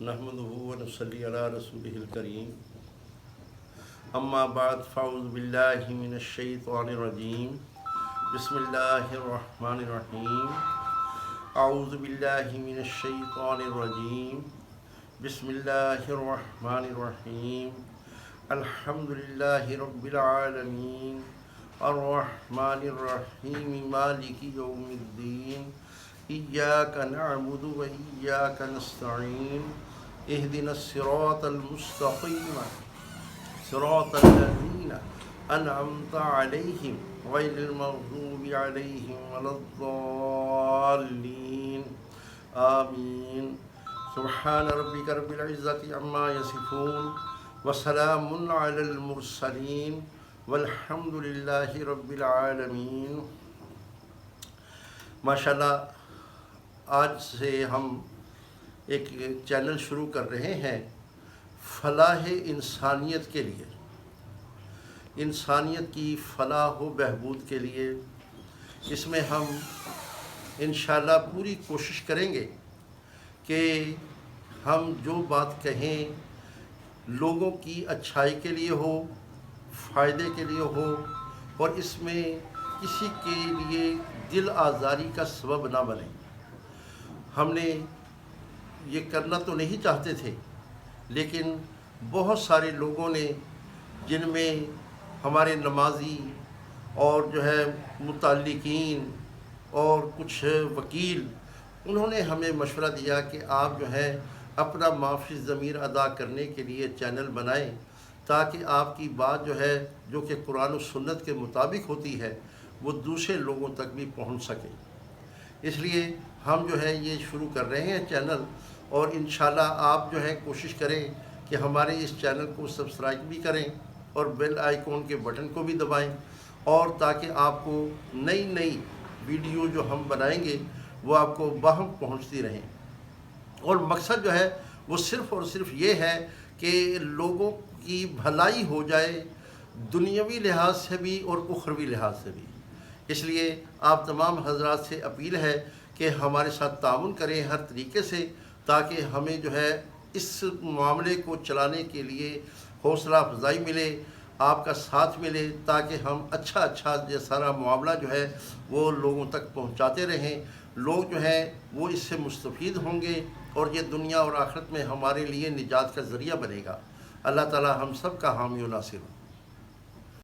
نحمده ونصلي على رسوله الكريم اما بعد فاعوذ بالله من الشیطان الرجیم بسم اللہ الرحمن الرحیم اعوذ باللہ من الشیطان الرجیم بسم اللہ الرحمن الرحیم الحمد للہ رب العالمین الرحمن الرحیم مالک یوم الدین ایاک نعبد و ایاک نستعین اہدنا الصراط المستقیم صراط الذین انعمت علیہم غیر المغضوب علیہم ولا الضالین آمین سبحان ربک رب العزة عما یصفون وسلام علی المرسلین والحمد للہ رب العالمین۔ ماشاءاللہ آج سے ہم ایک چینل شروع کر رہے ہیں فلاح انسانیت کے لیے، انسانیت کی فلاح و بہبود کے لیے۔ اس میں ہم انشاءاللہ پوری کوشش کریں گے کہ ہم جو بات کہیں لوگوں کی اچھائی کے لیے ہو، فائدے کے لیے ہو، اور اس میں کسی کے لیے دل آزاری کا سبب نہ بنے۔ ہم نے یہ کرنا تو نہیں چاہتے تھے، لیکن بہت سارے لوگوں نے، جن میں ہمارے نمازی اور جو ہے متعلقین اور کچھ وکیل، انہوں نے ہمیں مشورہ دیا کہ آپ جو ہے اپنا معافی ضمیر ادا کرنے کے لیے چینل بنائیں، تاکہ آپ کی بات جو ہے جو کہ قرآن و سنت کے مطابق ہوتی ہے وہ دوسرے لوگوں تک بھی پہنچ سکے۔ اس لیے ہم جو ہے یہ شروع کر رہے ہیں چینل، اور انشاءاللہ آپ جو ہے کوشش کریں کہ ہمارے اس چینل کو سبسکرائب بھی کریں اور بیل آئیکن کے بٹن کو بھی دبائیں، اور تاکہ آپ کو نئی نئی ویڈیو جو ہم بنائیں گے وہ آپ کو باہم پہنچتی رہیں۔ اور مقصد جو ہے وہ صرف اور صرف یہ ہے کہ لوگوں کی بھلائی ہو جائے، دنیاوی لحاظ سے بھی اور اخروی لحاظ سے بھی۔ اس لیے آپ تمام حضرات سے اپیل ہے کہ ہمارے ساتھ تعاون کریں ہر طریقے سے، تاکہ ہمیں جو ہے اس معاملے کو چلانے کے لیے حوصلہ افزائی ملے، آپ کا ساتھ ملے، تاکہ ہم اچھا یہ سارا معاملہ جو ہے وہ لوگوں تک پہنچاتے رہیں۔ لوگ جو ہیں وہ اس سے مستفید ہوں گے، اور یہ دنیا اور آخرت میں ہمارے لیے نجات کا ذریعہ بنے گا۔ اللہ تعالی ہم سب کا حامی و ناصر ہو۔